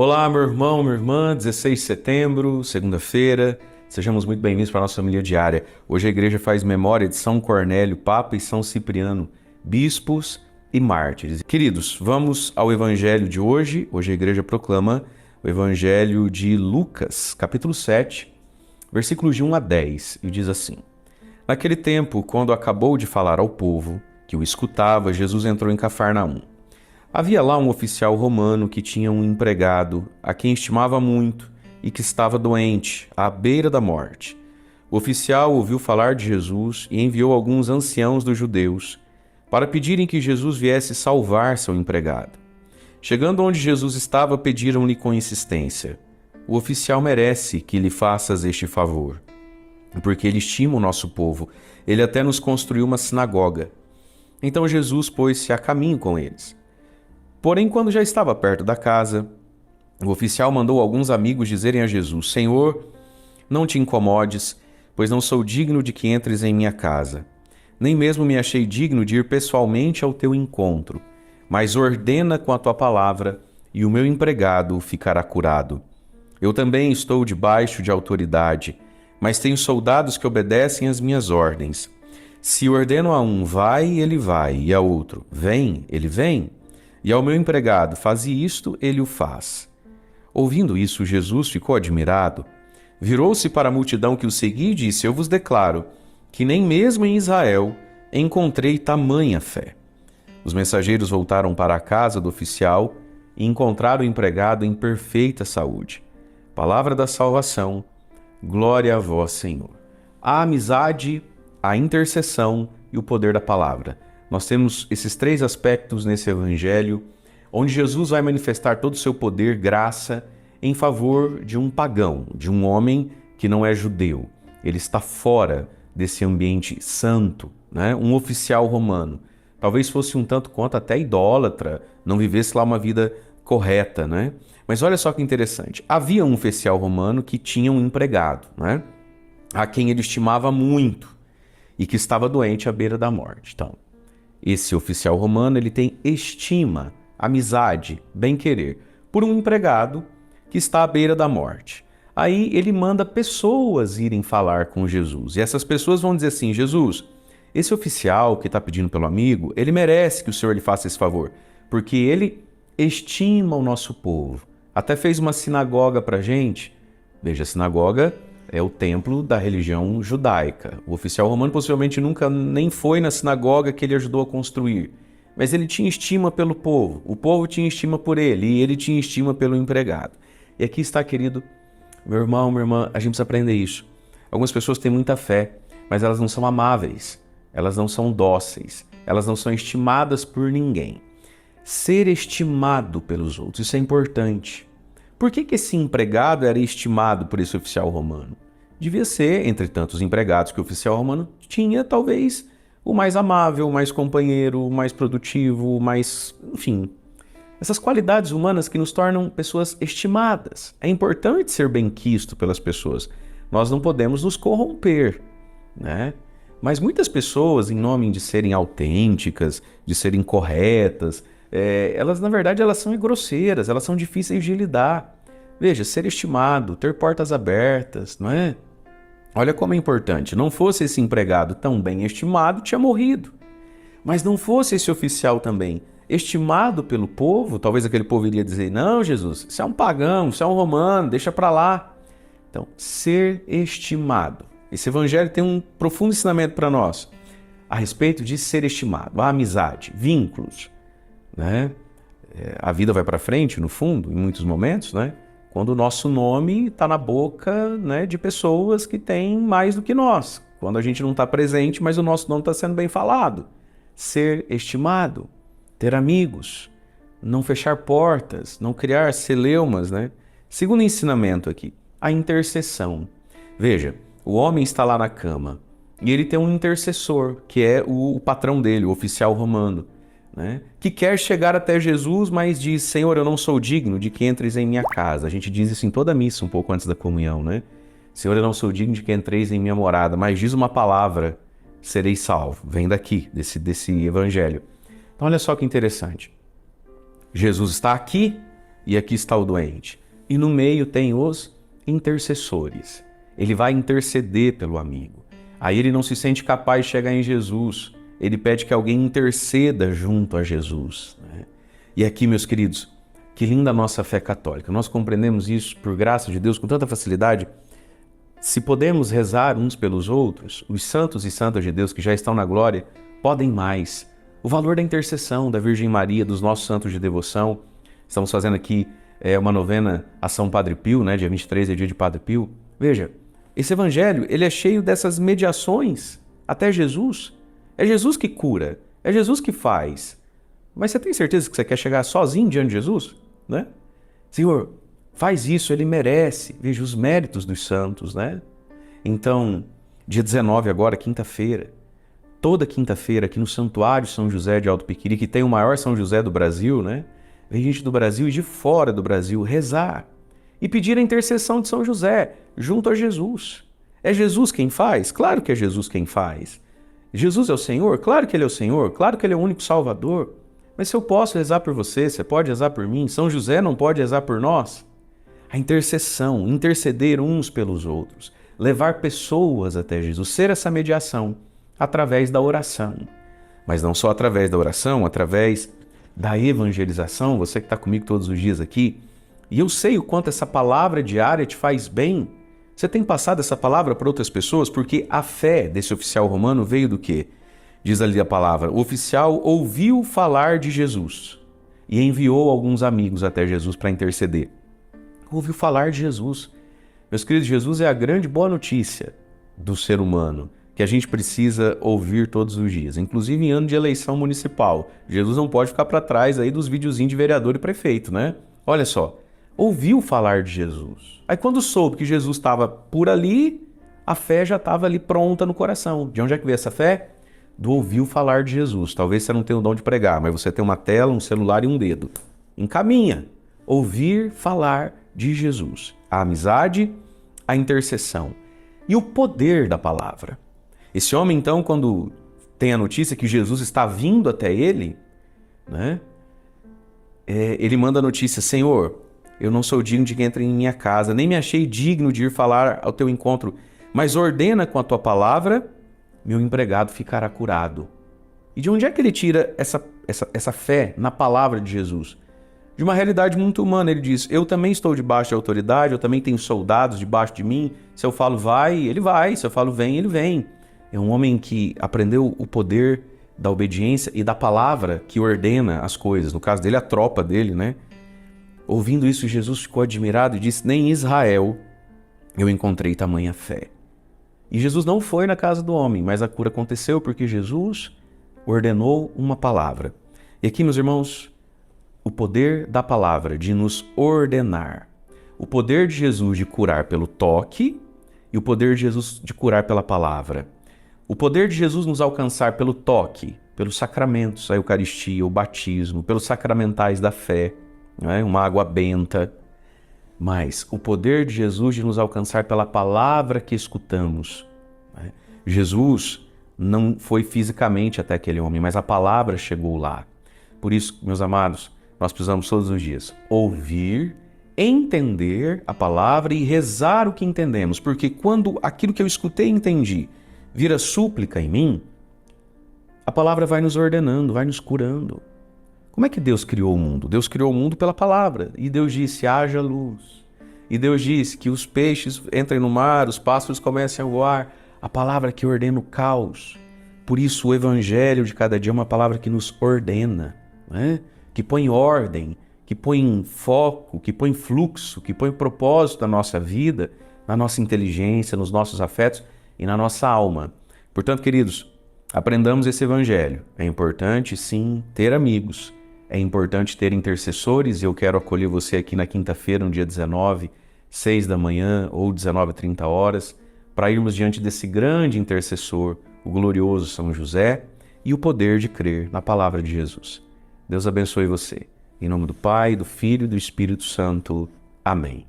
Olá, meu irmão, minha irmã, 16 de setembro, segunda-feira. Sejamos muito bem-vindos para a nossa família diária. Hoje a igreja faz memória de São Cornélio, Papa, e São Cipriano, bispos e mártires. Queridos, vamos ao evangelho de hoje. Hoje a igreja proclama o evangelho de Lucas, capítulo 7, versículos de 1 a 10, e diz assim: Naquele tempo, quando acabou de falar ao povo que o escutava, Jesus entrou em Cafarnaum. Havia lá um oficial romano que tinha um empregado a quem estimava muito e que estava doente, à beira da morte. O oficial ouviu falar de Jesus e enviou alguns anciãos dos judeus para pedirem que Jesus viesse salvar seu empregado. Chegando onde Jesus estava, pediram-lhe com insistência: O oficial merece que lhe faças este favor, porque ele estima o nosso povo. Ele até nos construiu uma sinagoga. Então Jesus pôs-se a caminho com eles. Porém, quando já estava perto da casa, o oficial mandou alguns amigos dizerem a Jesus: Senhor, não te incomodes, pois não sou digno de que entres em minha casa. Nem mesmo me achei digno de ir pessoalmente ao teu encontro, mas ordena com a tua palavra, e o meu empregado ficará curado. Eu também estou debaixo de autoridade, mas tenho soldados que obedecem às minhas ordens. Se ordeno a um, vai, ele vai, e a outro, vem, ele vem. E ao meu empregado, faze isto, ele o faz. Ouvindo isso, Jesus ficou admirado. Virou-se para a multidão que o seguia e disse: Eu vos declaro que nem mesmo em Israel encontrei tamanha fé. Os mensageiros voltaram para a casa do oficial e encontraram o empregado em perfeita saúde. Palavra da salvação, glória a vós, Senhor. A amizade, a intercessão e o poder da palavra. Nós temos esses três aspectos nesse evangelho, onde Jesus vai manifestar todo o seu poder, graça, em favor de um pagão, de um homem que não é judeu. Ele está fora desse ambiente santo, né? Um oficial romano. Talvez fosse um tanto quanto até idólatra, não vivesse lá uma vida correta, né? Mas olha só que interessante. Havia um oficial romano que tinha um empregado, né? A quem ele estimava muito e que estava doente à beira da morte. Então, esse oficial romano, ele tem estima, amizade, bem-querer por um empregado que está à beira da morte. Aí ele manda pessoas irem falar com Jesus. E essas pessoas vão dizer assim: Jesus, esse oficial que está pedindo pelo amigo, ele merece que o Senhor lhe faça esse favor, porque ele estima o nosso povo. Até fez uma sinagoga para a gente. Veja, a sinagoga é o templo da religião judaica. O oficial romano possivelmente nunca nem foi na sinagoga que ele ajudou a construir. Mas ele tinha estima pelo povo, o povo tinha estima por ele e ele tinha estima pelo empregado. E aqui está, querido, meu irmão, minha irmã, a gente precisa aprender isso. Algumas pessoas têm muita fé, mas elas não são amáveis, elas não são dóceis, elas não são estimadas por ninguém. Ser estimado pelos outros, isso é importante. Por que esse empregado era estimado por esse oficial romano? Devia ser, entre tantos empregados que o oficial romano tinha, talvez o mais amável, o mais companheiro, o mais produtivo, o mais... enfim. Essas qualidades humanas que nos tornam pessoas estimadas. É importante ser bem-quisto pelas pessoas. Nós não podemos nos corromper, né? Mas muitas pessoas, em nome de serem autênticas, de serem corretas, elas, na verdade, elas são grosseiras, elas são difíceis de lidar. Veja, ser estimado, ter portas abertas, não é? Olha como é importante. Não fosse esse empregado tão bem estimado, tinha morrido. Mas não fosse esse oficial também estimado pelo povo, talvez aquele povo iria dizer: não, Jesus, você é um pagão, você é um romano, deixa pra lá. Então, ser estimado. Esse evangelho tem um profundo ensinamento para nós a respeito de ser estimado, a amizade, vínculos, né? A vida vai para frente, no fundo, em muitos momentos, né? Quando o nosso nome está na boca, né, de pessoas que têm mais do que nós. Quando a gente não está presente, mas o nosso nome está sendo bem falado. Ser estimado, ter amigos, não fechar portas, não criar celeumas, né? Segundo ensinamento aqui, a intercessão. Veja, o homem está lá na cama e ele tem um intercessor, que é o patrão dele, o oficial romano, né? Que quer chegar até Jesus, mas diz: Senhor, eu não sou digno de que entres em minha casa. A gente diz isso em toda a missa, um pouco antes da comunhão, né? Senhor, eu não sou digno de que entreis em minha morada, mas diz uma palavra, serei salvo. Vem daqui, desse evangelho. Então olha só que interessante. Jesus está aqui e aqui está o doente. E no meio tem os intercessores. Ele vai interceder pelo amigo. Aí ele não se sente capaz de chegar em Jesus. Ele pede que alguém interceda junto a Jesus, né? E aqui, meus queridos, que linda a nossa fé católica. Nós compreendemos isso, por graça de Deus, com tanta facilidade. Se podemos rezar uns pelos outros, os santos e santas de Deus que já estão na glória podem mais. O valor da intercessão da Virgem Maria, dos nossos santos de devoção. Estamos fazendo aqui uma novena a São Padre Pio, né? Dia 23 é dia de Padre Pio. Veja, esse evangelho ele é cheio dessas mediações até Jesus. É Jesus que cura, é Jesus que faz. Mas você tem certeza que você quer chegar sozinho diante de Jesus, né? Senhor, faz isso, ele merece. Veja os méritos dos santos, né? Então, dia 19 agora, quinta-feira, toda quinta-feira aqui no Santuário São José de Alto Piquiri, que tem o maior São José do Brasil, né? Vem gente do Brasil e de fora do Brasil rezar e pedir a intercessão de São José junto a Jesus. É Jesus quem faz? Claro que é Jesus quem faz. Jesus é o Senhor? Claro que Ele é o Senhor. Claro que Ele é o único Salvador. Mas se eu posso rezar por você, você pode rezar por mim, São José não pode rezar por nós? A intercessão, interceder uns pelos outros, levar pessoas até Jesus, ser essa mediação através da oração. Mas não só através da oração, através da evangelização, você que está comigo todos os dias aqui, e eu sei o quanto essa palavra diária te faz bem. Você tem passado essa palavra para outras pessoas, porque a fé desse oficial romano veio do quê? Diz ali a palavra, o oficial ouviu falar de Jesus e enviou alguns amigos até Jesus para interceder. Ouviu falar de Jesus. Meus queridos, Jesus é a grande boa notícia do ser humano, que a gente precisa ouvir todos os dias, inclusive em ano de eleição municipal. Jesus não pode ficar para trás aí dos videozinhos de vereador e prefeito, né? Olha só, ouviu falar de Jesus. Aí quando soube que Jesus estava por ali, a fé já estava ali pronta no coração. De onde é que veio essa fé? Do ouviu falar de Jesus. Talvez você não tenha o dom de pregar, mas você tem uma tela, um celular e um dedo. Encaminha. Ouvir falar de Jesus. A amizade, a intercessão e o poder da palavra. Esse homem, então, quando tem a notícia que Jesus está vindo até ele, né? Ele manda a notícia, Senhor, eu não sou digno de que entre em minha casa, nem me achei digno de ir falar ao teu encontro, mas ordena com a tua palavra, meu empregado ficará curado. E de onde é que ele tira essa fé na palavra de Jesus? De uma realidade muito humana. Ele diz, eu também estou debaixo de autoridade, eu também tenho soldados debaixo de mim, se eu falo vai, ele vai, se eu falo vem, ele vem. É um homem que aprendeu o poder da obediência e da palavra que ordena as coisas. No caso dele, a tropa dele, né? Ouvindo isso, Jesus ficou admirado e disse, nem em Israel eu encontrei tamanha fé. E Jesus não foi na casa do homem, mas a cura aconteceu porque Jesus ordenou uma palavra. E aqui, meus irmãos, o poder da palavra de nos ordenar. O poder de Jesus de curar pelo toque e o poder de Jesus de curar pela palavra. O poder de Jesus nos alcançar pelo toque, pelos sacramentos, a Eucaristia, o batismo, pelos sacramentais da fé, né? Uma água benta. Mas o poder de Jesus de nos alcançar pela palavra que escutamos. Né? Jesus não foi fisicamente até aquele homem, mas a palavra chegou lá. Por isso, meus amados, nós precisamos todos os dias ouvir, entender a palavra e rezar o que entendemos. Porque quando aquilo que eu escutei e entendi vira súplica em mim, a palavra vai nos ordenando, vai nos curando. Como é que Deus criou o mundo? Deus criou o mundo pela palavra. E Deus disse, haja luz. E Deus disse que os peixes entrem no mar, os pássaros comecem a voar. A palavra que ordena o caos. Por isso o evangelho de cada dia é uma palavra que nos ordena, né? Que põe ordem, que põe foco, que põe fluxo, que põe propósito na nossa vida, na nossa inteligência, nos nossos afetos e na nossa alma. Portanto, queridos, aprendamos esse evangelho. É importante, sim, ter amigos. É importante ter intercessores e eu quero acolher você aqui na quinta-feira, no dia 19, 6 da manhã ou 19h30, para irmos diante desse grande intercessor, o glorioso São José, e o poder de crer na palavra de Jesus. Deus abençoe você. Em nome do Pai, do Filho e do Espírito Santo. Amém.